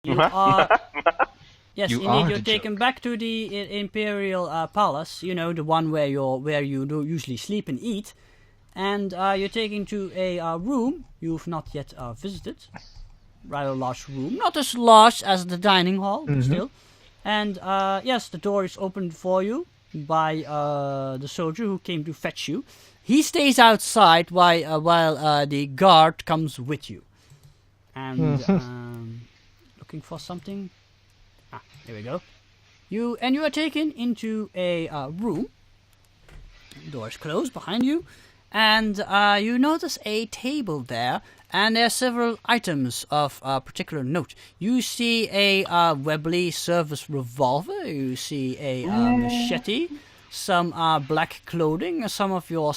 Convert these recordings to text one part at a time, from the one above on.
You are... Yes, You indeed, are you're the taken back to the Imperial Palace, you know, the one where you do usually sleep and eat. And you're taken to a room you've not yet visited. Rather large room. Not as large as the dining hall, but still. And yes, the door is opened for you by the soldier who came to fetch you. He stays outside while the guard comes with you. And looking for something. Here we go. You are taken into a room. The door is closed behind you. And you notice a table there. And there are several items of particular note. You see a Webley service revolver. You see a machete. Some black clothing. Some of your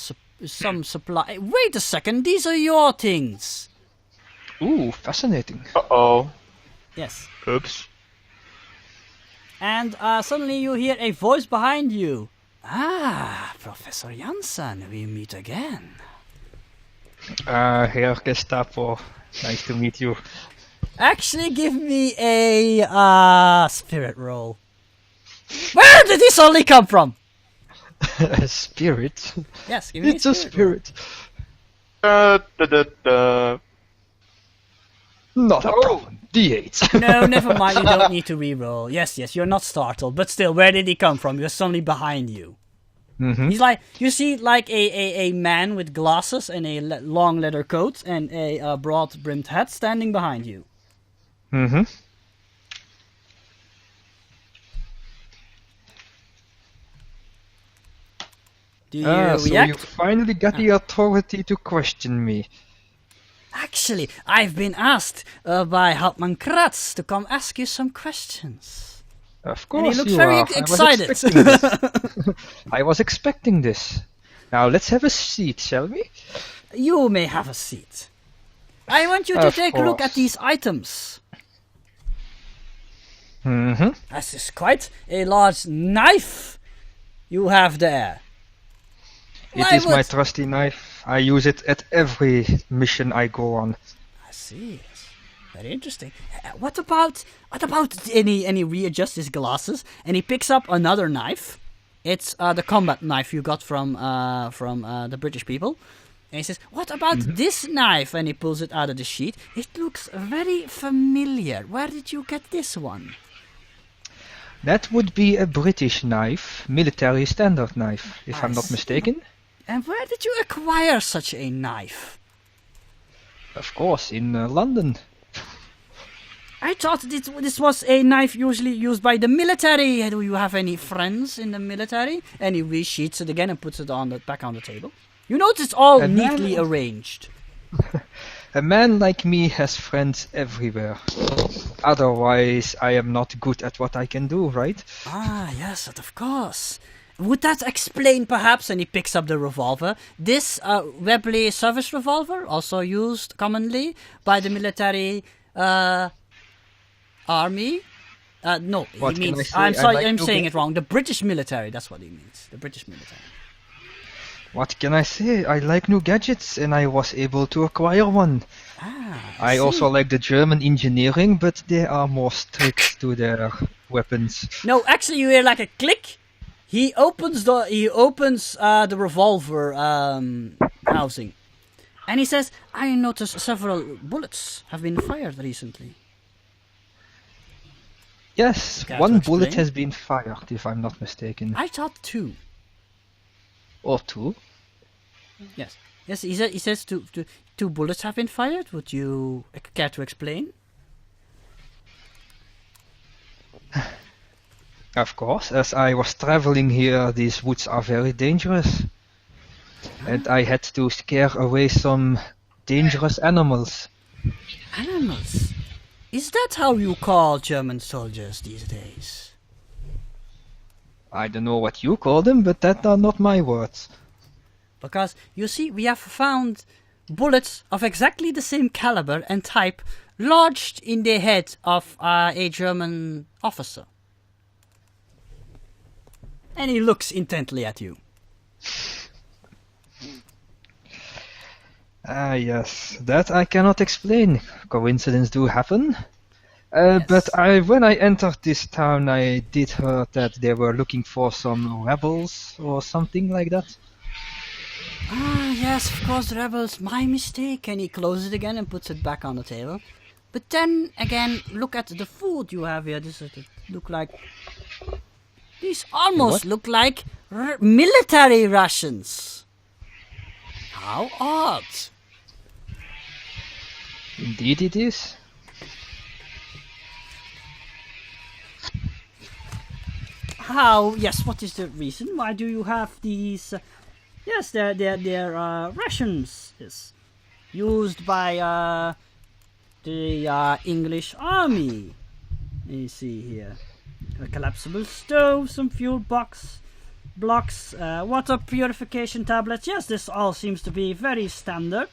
some supply. Wait a second. These are your things. Ooh, fascinating. Uh-oh. Yes. Oops. And suddenly you hear a voice behind you. Ah, Professor Janssen, we meet again. Herr Gestapo, nice to meet you. Actually, give me a spirit roll. Where did this only come from? A spirit? Yes, give me It's a spirit. roll. Not a problem. D8. No, never mind, you don't need to re-roll. Yes, you're not startled, but still, where did he come from? You're suddenly behind you. He's like, you see like a man with glasses and a long leather coat and a broad-brimmed hat standing behind you. Do you react? So you finally got the authority to question me. Actually, I've been asked by Hauptmann Kratz to come ask you some questions. Of course, And he looks you very are. excited. I was expecting this. Now let's have a seat, shall we? You may have a seat. I want you to Of take a look at course. these items. Mm-hmm. This is quite a large knife you have there. It Why is my would- trusty knife. I use it at every mission I go on. I see. Very interesting. What about any readjust his glasses and he picks up another knife. It's the combat knife you got from the British people. And he says, "What about this knife?" And he pulls it out of the sheet. It looks very familiar. Where did you get this one? That would be a British knife, military standard knife, if I I'm not see. mistaken. And where did you acquire such a knife? Of course, in London. I thought this was a knife usually used by the military. Do you have any friends in the military? And he resheets it again and puts it back on the table. You notice it's all And then- neatly arranged. A man like me has friends everywhere. Otherwise, I am not good at what I can do, right? Ah, yes, of course. Would that explain, perhaps, and he picks up the revolver, this Webley service revolver, also used commonly by the military army? No, What he can I means... say? I'm I sorry, like I'm to saying get- it wrong. The British military, that's what he means. The British military. What can I say? I like new gadgets, and I was able to acquire one. Ah, I see. also like the German engineering, but they are more strict to their weapons. No, actually, you hear like a click. He opens the revolver housing, and he says, "I noticed several bullets have been fired recently." Yes, Care one to bullet explain? has been fired, if I'm not mistaken. I thought two. Or two. Yes. He says two bullets have been fired. Would you care to explain? Of course, as I was traveling here, these woods are very dangerous. And I had to scare away some dangerous animals. Animals. Is that how you call German soldiers these days? I don't know what you call them, but that are not my words. Because, you see, we have found bullets of exactly the same caliber and type lodged in the head of a German officer. And he looks intently at you. Ah, yes, that I cannot explain. Coincidences do happen. But when I entered this town, I did hear that they were looking for some rebels or something like that. Ah, yes, of course, rebels. My mistake. And he closes it again and puts it back on the table. But then again, look at the food you have here. This look like. These almost look like military rations. How odd. Indeed, it is. How? Yes. What is the reason? Why do you have these? Yes, they're rations. Yes, used by the English army. You see here, a collapsible stove, some fuel blocks, water purification tablets. Yes, this all seems to be very standard.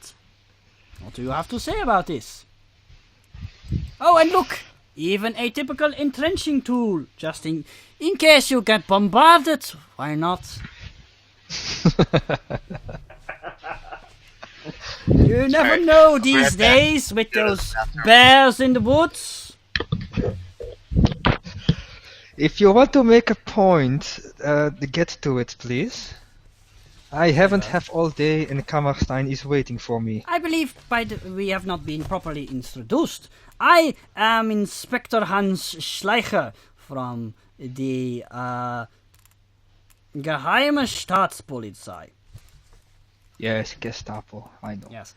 What do you have to say about this? Oh, and look! Even a typical entrenching tool, just in case you get bombarded. Why not? You never know these days with those bears in the woods. If you want to make a point, get to it, please. I haven't have all day and Kammerstein is waiting for me. I believe we have not been properly introduced. I am Inspector Hans Schleicher from the Geheime Staatspolizei. Yes, Gestapo, I know. Yes.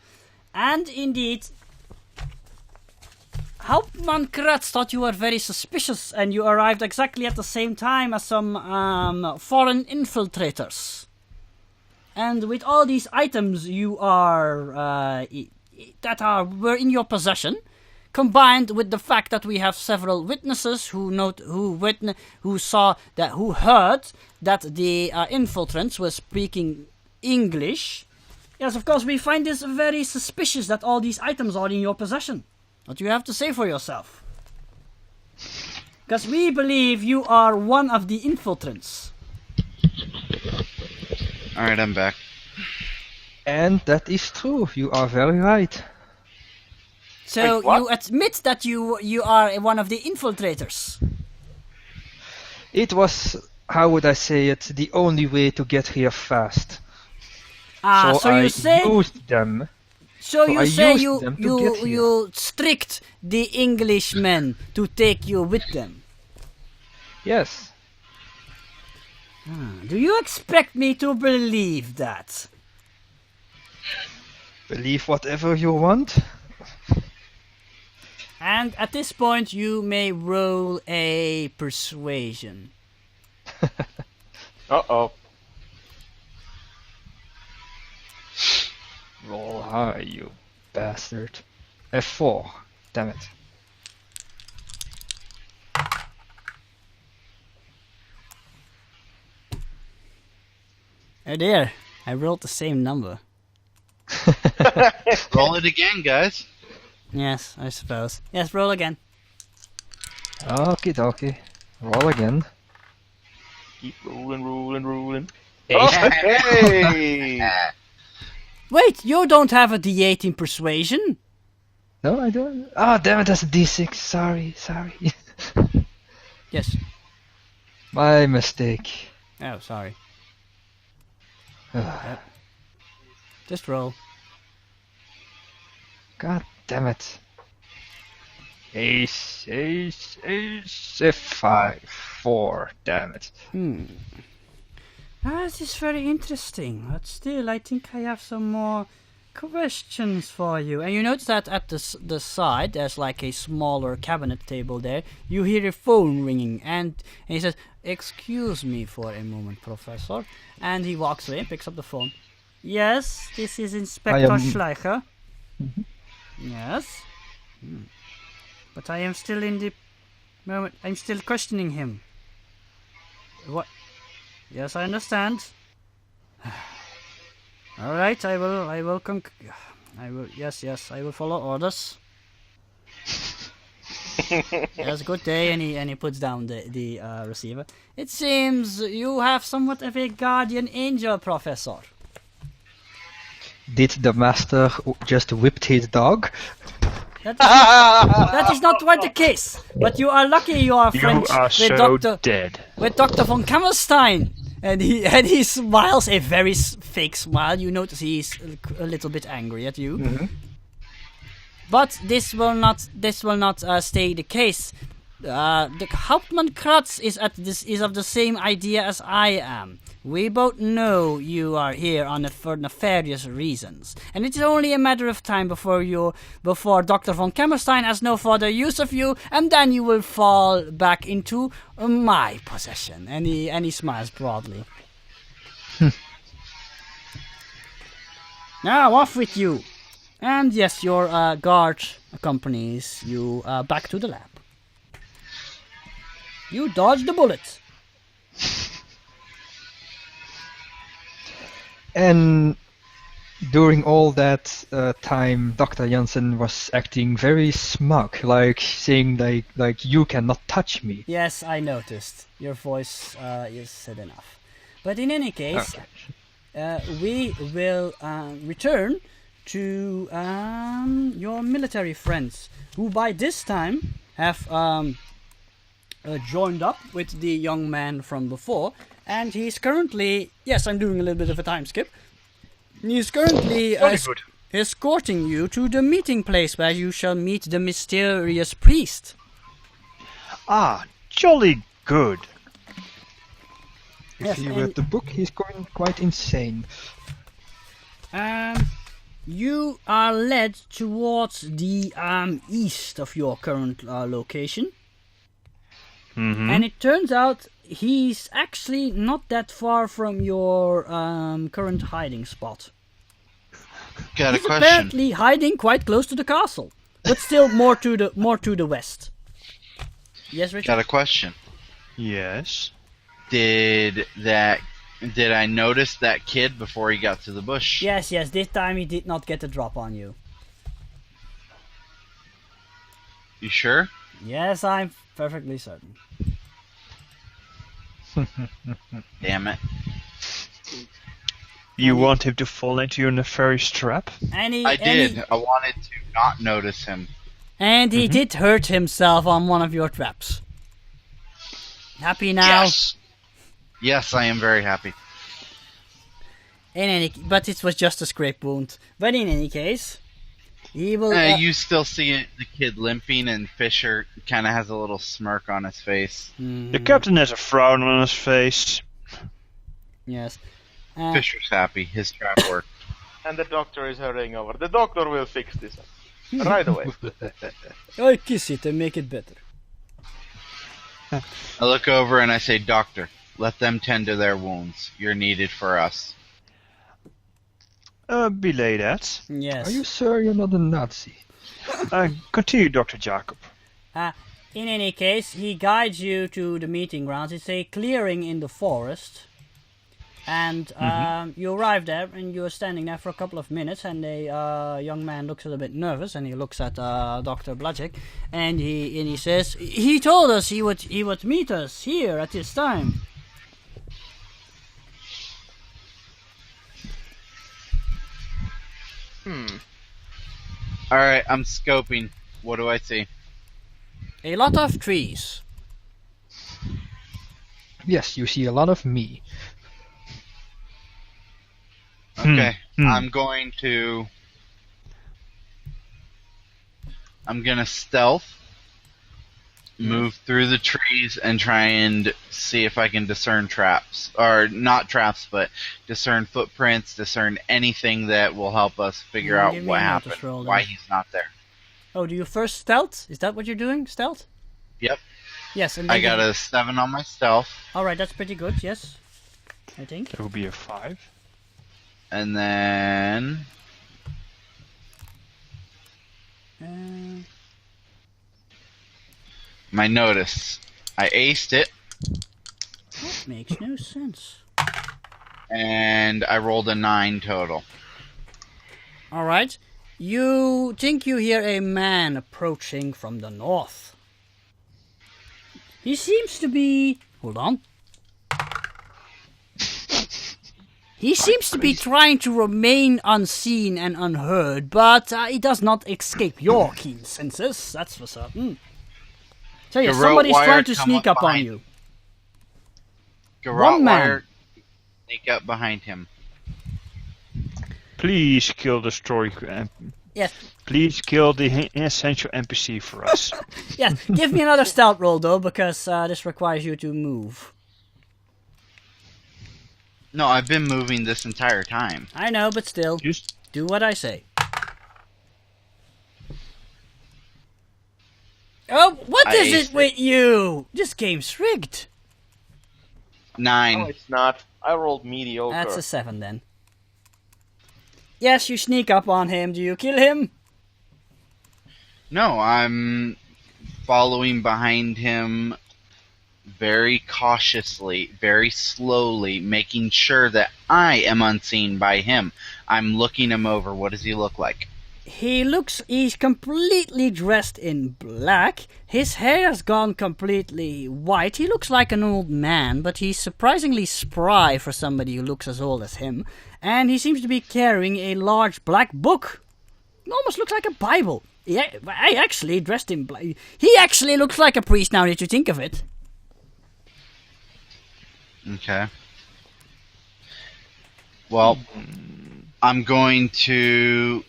And indeed, Hauptmann Kratz thought you were very suspicious and you arrived exactly at the same time as some foreign infiltrators. And with all these items you are were in your possession, combined with the fact that we have several witnesses who heard that the infiltrants were speaking English. Yes, of course, we find this very suspicious that all these items are in your possession. What do you have to say for yourself? Because we believe you are one of the infiltrants. Alright, I'm back. And that is true, you are very right. So you admit that you are one of the infiltrators? It was, how would I say it, the only way to get here fast. Used them. So you say you tricked the Englishmen to take you with them? Yes. Do you expect me to believe that? Believe whatever you want. And at this point you may roll a persuasion. Uh-oh. Roll high, you bastard. F4. Damn it. Oh dear, I rolled the same number. Roll it again, guys. Yes, I suppose. Yes, roll again. Okie dokie. Roll again. Keep rolling. Hey. Oh, hey! Wait, you don't have a D8 in persuasion? No, I don't. Oh, damn it, that's a D6. Sorry. Yes. My mistake. Oh, sorry. Yep. Just roll. God damn it. Ace, 5, 4, damn it. This is very interesting, but still I think I have some more questions for you. And you notice that at the side there's like a smaller cabinet table there. You hear a phone ringing and he says, "Excuse me for a moment, Professor." And he walks away and picks up the phone. Yes, this is Inspector Schleicher. Mm-hmm. Yes. But I am still in the moment. I'm still questioning him. What? Yes, I understand. All right, I will. Yes, I will follow orders. Yes, good day. And he puts down the receiver. It seems you have somewhat of a guardian angel, Professor. Did the master just whipped his dog? That is not quite the case. But you are lucky you are friends You are so dead. with Dr. von Kammerstein. And he smiles a very fake smile. You notice he's a little bit angry at you. Mm-hmm. But this will not stay the case. The Hauptmann Kratz is of the same idea as I am. We both know you are here for nefarious reasons, and it is only a matter of time before Dr. von Kammerstein has no further use of you, and then you will fall back into my possession. And he smiles broadly. Now off with you. And yes, your guard accompanies you back to the lab. You dodged the bullet. And during all that time, Dr. Jansen was acting very smug, like saying like you cannot touch me. Yes, I noticed. Your voice is said enough. But in any case, we will return to your military friends, who by this time have joined up with the young man from before, and he's currently, yes, I'm doing a little bit of a time skip, he's currently escorting you to the meeting place where you shall meet the mysterious priest. Ah, jolly good. If he read the book, he's going quite insane. You are led towards the east of your current location. Mm-hmm. And it turns out he's actually not that far from your current hiding spot. Got a He's question. apparently hiding quite close to the castle, but still more to the west. Yes, Richard? Got a question. Yes. Did I notice that kid before he got to the bush? Yes, this time he did not get a drop on you. You sure? Yes, I'm perfectly certain. Damn it. You want him to fall into your nefarious trap? I did. I wanted to not notice him. And he did hurt himself on one of your traps. Happy now? Yes. Yes, I am very happy. But it was just a scrape wound. But in any case, he will. You still see the kid limping, and Fisher kind of has a little smirk on his face. The captain has a frown on his face. Yes. Fisher's happy. His trap worked. And the doctor is hurrying over. The doctor will fix this right away. I kiss it and make it better. I look over and I say, Doctor, let them tend to their wounds. You're needed for us. Belay that. Yes. Are you sure you're not a Nazi? Continue, Dr. Jacob. In any case, he guides you to the meeting grounds. It's a clearing in the forest. And you arrive there, and you're standing there for a couple of minutes, and a young man looks a little bit nervous, and he looks at Dr. Blajek, and he says, he told us he would meet us here at this time. Alright, I'm scoping. What do I see? A lot of trees. Yes, you see a lot of me. Okay, I'm gonna stealth, move through the trees, and try and see if I can discern traps. Or, not traps, but discern footprints, discern anything that will help us figure out give me what a notice happened, roll then. why he's not there. Oh, do you first stealth? Is that what you're doing? Stealth? Yep, Yes. And I got a 7 on my stealth, Alright, that's pretty good, yes. I think. That would be a 5. and then... my notice. I aced it, That makes no sense. and I rolled a 9 total. Alright. You think you hear a man approaching from the north. He seems to be... Hold on. He seems to be trying to remain unseen and unheard, but he does not escape your keen senses, that's for certain. So yeah, Garrote somebody's wire trying to come sneak up up on behind you. Garrote One man. wire, sneak up behind him. Please kill the story. Yes, Please kill the essential NPC for us. yes. Give me another stealth roll though, because this requires you to move. No, I've been moving this entire time. I know, but still, Just do what I say. Oh, what I is aced it with you? This game's rigged. 9. No, it's not. I rolled mediocre. That's a 7 then. Yes, you sneak up on him. Do you kill him? No, I'm following behind him very cautiously, very slowly, making sure that I am unseen by him. I'm looking him over. What does he look like? He's completely dressed in black. His hair has gone completely white. He looks like an old man, but he's surprisingly spry for somebody who looks as old as him. And he seems to be carrying a large black book. It almost looks like a Bible. Yeah, I actually dressed in black. He actually looks like a priest now that you think of it. Okay. Well, I'm going to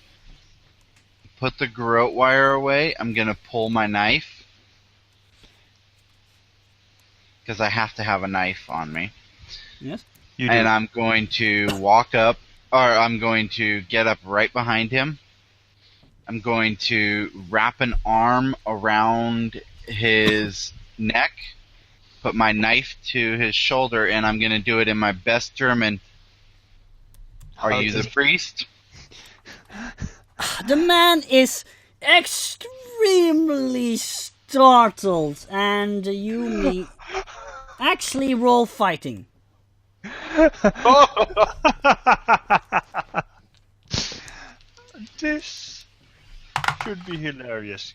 put the garrote wire away. I'm going to pull my knife. Because I have to have a knife on me. Yes. you do. And I'm going to walk up, or I'm going to get up right behind him. I'm going to wrap an arm around his neck, put my knife to his shoulder, and I'm going to do it in my best German. Are you the priest? The man is extremely startled, and you may actually roll fighting. This should be hilarious.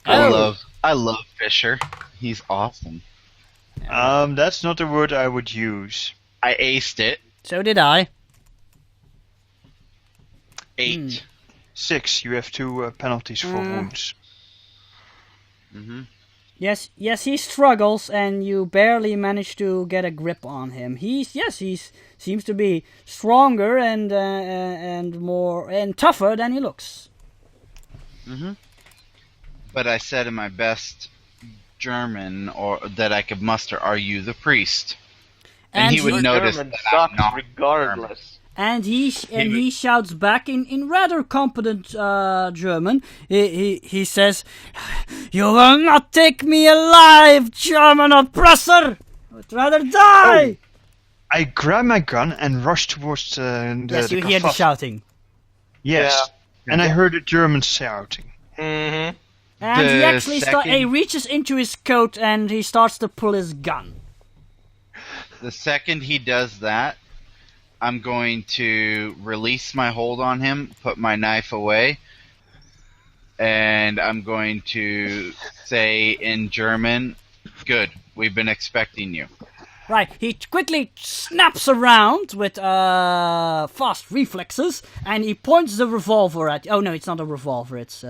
Oh. I love Fisher. He's awesome. That's not the word I would use. I aced it. So did I. 8. 6. You have 2 penalties for wounds. Mm-hmm. Yes, he struggles, and you barely manage to get a grip on him. He seems to be stronger and more and tougher than he looks. Mm-hmm. But I said in my best German, or that I could muster, "Are you the priest?" And he would Your notice German that sucks I'm not regardless. And he shouts back in rather competent German. He says, "You will not take me alive, German oppressor! I would rather die!" I grab my gun and rush towards the Yes, you hear the kerfuffle. shouting. Yes. And I heard the German shouting. Mm-hmm. And he The actually second- he reaches into his coat and he starts to pull his gun. The second he does that, I'm going to release my hold on him, put my knife away, and I'm going to say in German, "Good, we've been expecting you." Right, he quickly snaps around with fast reflexes, and he points the revolver at. Oh no, it's not a revolver. It's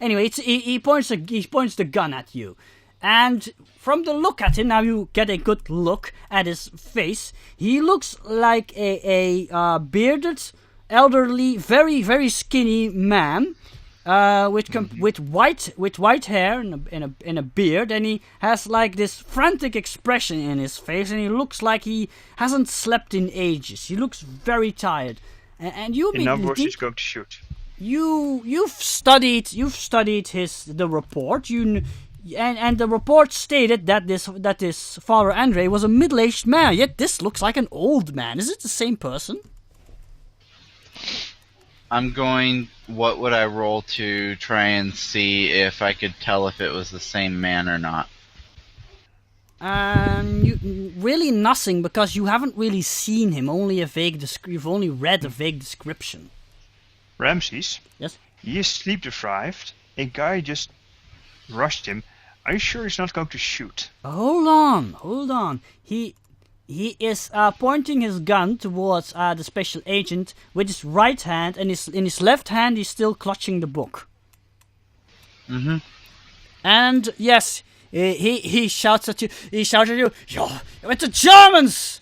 anyway. He points the gun at you, and from the look at him, now you get a good look at his face. He looks like a bearded, elderly, very very skinny man. With white hair and a beard, and he has like this frantic expression in his face, and he looks like he hasn't slept in ages. He looks very tired, and you In other words, he's going to shoot. you've studied the report. And the report stated that this Father Andre was a middle-aged man. Yet this looks like an old man. Is it the same person? What would I roll to try and see if I could tell if it was the same man or not? Really nothing, because you haven't really seen him. You've only read a vague description. Ramses? Yes? He is sleep deprived. A guy just rushed him. Are you sure he's not going to shoot? Hold on. He he is pointing his gun towards the special agent with his right hand, and in his left hand he's still clutching the book. Mm-hmm. And yes, he shouts at you. He shouts at you. You're with the Germans.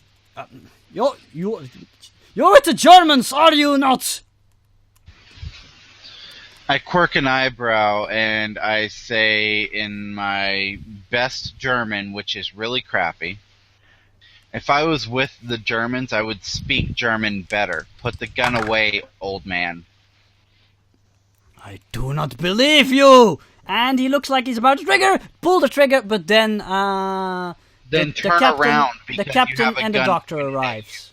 You're with the Germans, are you not? I quirk an eyebrow and I say in my best German, which is really crappy, if I was with the Germans, I would speak German better. Put the gun away, old man. I do not believe you. And he looks like he's about to pull the trigger, but then Turn captain, around because the captain you have a and the gun doctor pointed at arrives.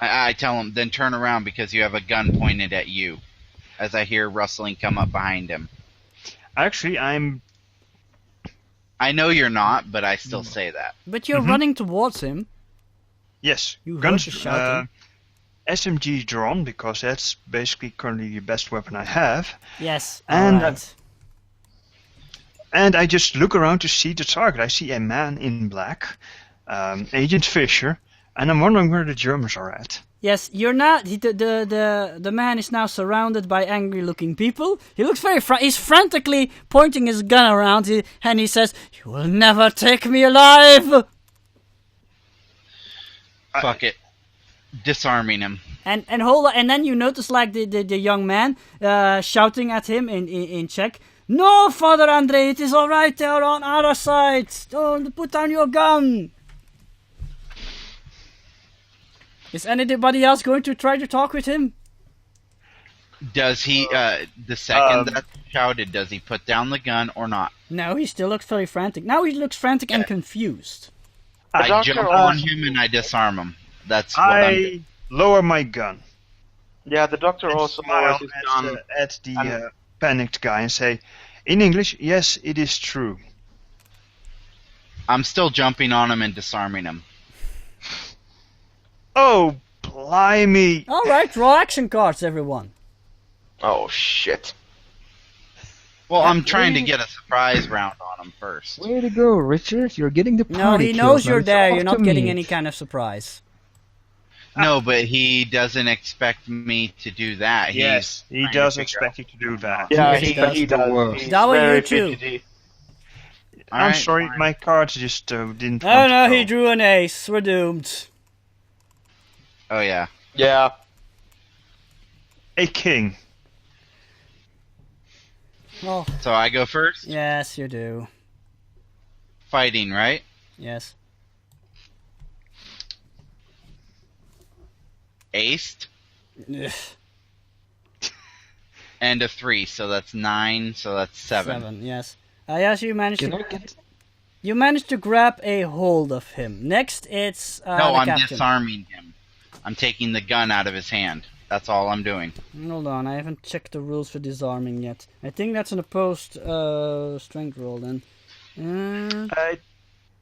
I tell him, then turn around because you have a gun pointed at you. As I hear rustling come up behind him. Actually, I'm... I know you're not, but I still say that. But you're running towards him. Yes, You heard guns, the shouting. SMG drawn, because that's basically currently the best weapon I have. Yes, And, alright. And I just look around to see the target. I see a man in black, Agent Fisher, and I'm wondering where the Germans are at. Yes, you're not. The man is now surrounded by angry-looking people. He looks very. He's frantically pointing his gun around, and he says, "You will never take me alive." Fuck it. Disarming him. And hold on, and then you notice like the young man shouting at him in Czech. No, Father Andre, it is all right. They are on our side. Don't put down your gun. Is anybody else going to try to talk with him? Does he, the second that shouted, does he put down the gun or not? No, he still looks very frantic. Now he looks frantic and confused. I jump on him and I disarm him. That's what I'm doing. I lower my gun. Yeah, the doctor And also smile lowers his gun. at the panicked guy and say, in English, yes, it is true. I'm still jumping on him and disarming him. Oh, blimey! All right, draw action cards, everyone. Oh shit. Well, I'm trying to get a surprise round on him first. Way to go, Richard. You're getting the party No, he knows kills. Now you're it's there. off You're not to getting me. any kind of surprise. No, but he doesn't expect me to do that. Yes, he trying to does figure expect you to do that. Yeah, He he does he the does. worst. He's That way very you too. fidgety. All I'm right, sorry, fine. my cards just didn't Oh want no, to he go. drew an ace. We're doomed. Oh, yeah. Yeah. A king. Well, So I go first? yes, you do. Fighting, right? Yes. Aced. Ugh, And a 3, so that's 9, so that's 7. Yes. Yes, you managed Can to. I get... You managed to grab a hold of him. Next, it's No, the I'm captain. disarming him. I'm taking the gun out of his hand. That's all I'm doing. Hold on, I haven't checked the rules for disarming yet. I think that's an opposed strength roll then.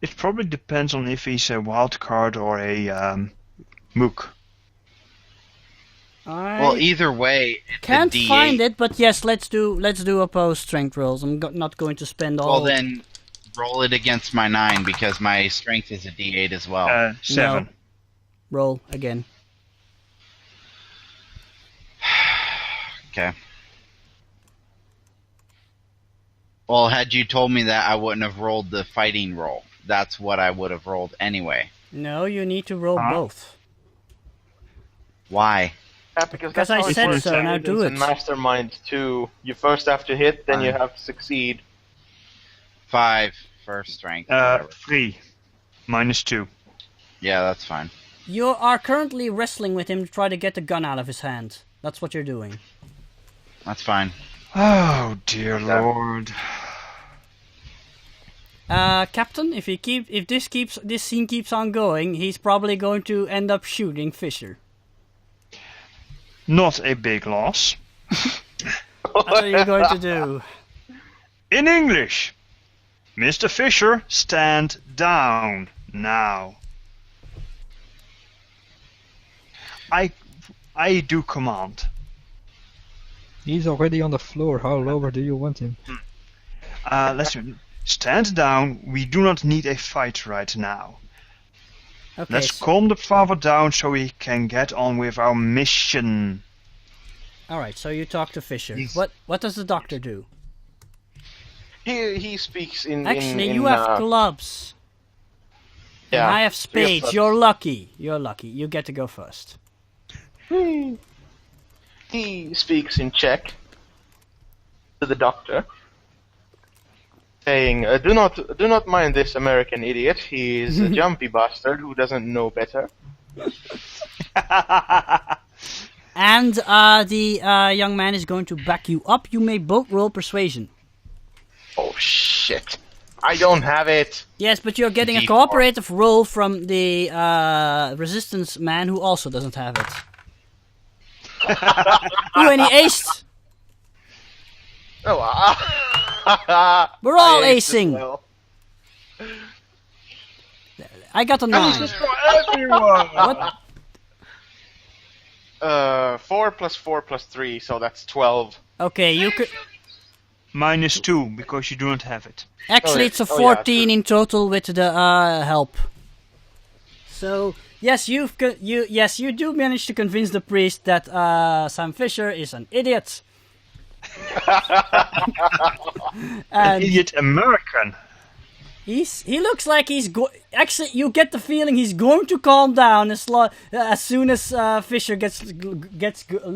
It probably depends on if he's a wild card or a mook. I Well, either way, it's can't a D8. find it, but yes, let's do opposed strength rolls. I'm not going to spend all. Well, then roll it against my 9 because my strength is a D8 as well. 7. roll again. Okay. Well, had you told me that, I wouldn't have rolled the fighting roll. That's what I would have rolled anyway. No, you need to roll Huh? both. Why? Yeah, because Because that's I how it said works so, in now do Agents it. and Mastermind too. You first have to hit, then you have to succeed. 5 first strength. Whatever. 3. -2. Yeah, that's fine. You are currently wrestling with him to try to get the gun out of his hand. That's what you're doing. That's fine. Oh, dear Lord. Captain, if this scene keeps on going, he's probably going to end up shooting Fisher. Not a big loss. What are you going to do? In English, Mr. Fisher, stand down now. I do command. He's already on the floor. How lower do you want him? Let's stand down. We do not need a fight right now. Okay. Let's calm the father down so we can get on with our mission. All right. So you talk to Fisher. He's- What does the doctor do? He speaks in. Actually, in, you have gloves. Yeah. And I have so spades. You're lucky. You're lucky. You get to go first. He speaks in Czech to the doctor, saying, "Do not mind this American idiot. He is a jumpy bastard who doesn't know better." And the young man is going to back you up. You may both roll persuasion. Oh shit! I don't have it. Yes, but you're getting a D4. cooperative roll from the resistance man who also doesn't have it. Ooh, and he aced. Oh, We're all I aced as acing. well. I got a 9. What? 4 plus 4 plus 3, so that's 12. Okay, you could. -2 because you do not have it. Actually, yeah. it's a Oh, yeah, 14 true. in total with the help. So yes, you do manage to convince the priest that Sam Fisher is an idiot. An idiot American. He looks like actually, you get the feeling he's going to calm down as soon as Fisher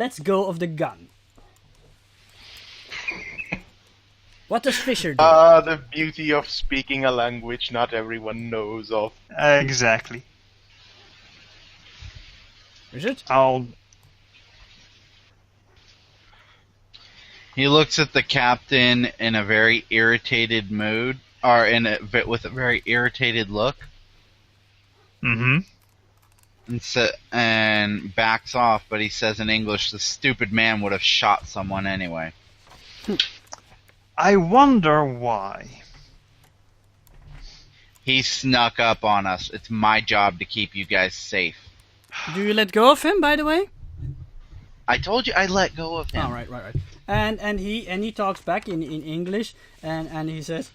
lets go of the gun. What does Fisher do? The beauty of speaking a language not everyone knows of. Exactly. Is it? He looks at the captain in a very irritated mood, or with a very irritated look, Mm-hmm. and backs off. But he says in English, "The stupid man would have shot someone anyway." I wonder why. He snuck up on us. It's my job to keep you guys safe. Do you let go of him, by the way? I told you I let go of him. Oh, right. And he talks back in English, and he says,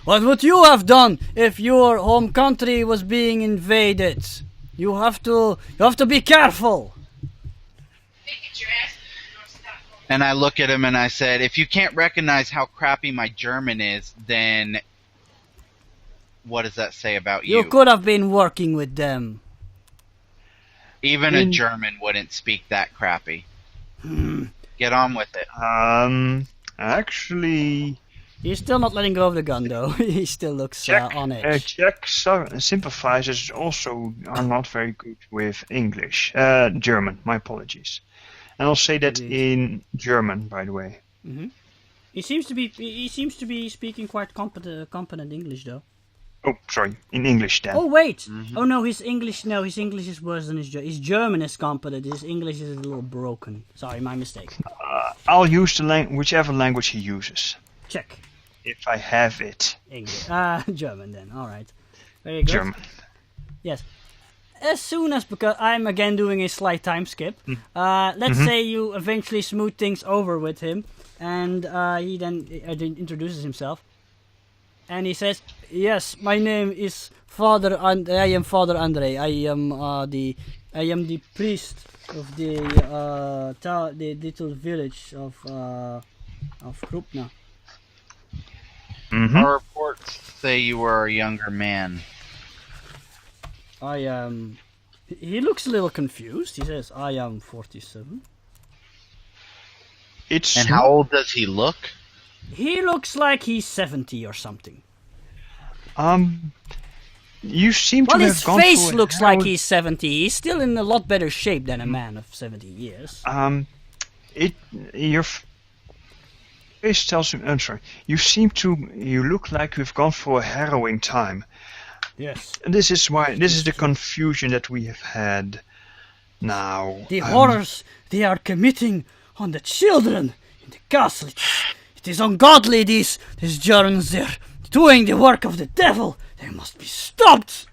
"What would you have done if your home country was being invaded? You have to be careful." And I look at him and I said, "If you can't recognize how crappy my German is, then what does that say about you?" You could have been working with them. Even a German wouldn't speak that crappy. Get on with it. Actually, He's still not letting go of the gun, though. He still looks on edge. Czech sympathizers also are not very good with English. German, my apologies. And I'll say that in German, by the way. Mm-hmm. He seems to be speaking quite competent English, though. Oh, sorry, in English then. Oh wait! Oh no, his English is worse than his German. His German is competent. His English is a little broken. Sorry, my mistake. I'll use whichever language he uses, Check. if I have it. English. German then. All right. Very good. German. Yes. As soon as, because I'm again doing a slight time skip. Let's say you eventually smooth things over with him, and he then introduces himself. And he says, "Yes, my name is Father. I am Father Andre. I am the priest of the little village of Krupna." Mm-hmm. Our reports say you were a younger man. I am. He looks a little confused. He says, "I am 47." And how old does he look? He looks like he's 70 or something. You seem Well, to his have gone face through a looks like hell- he's 70. He's still in a lot better shape than a man of 70 years. Your face tells me. I'm sorry. You look like you've gone through a harrowing time. Yes. And this is the confusion that we have had now. The horrors they are committing on the children in the castle. It is ungodly, these Germans. They're doing the work of the devil. They must be stopped.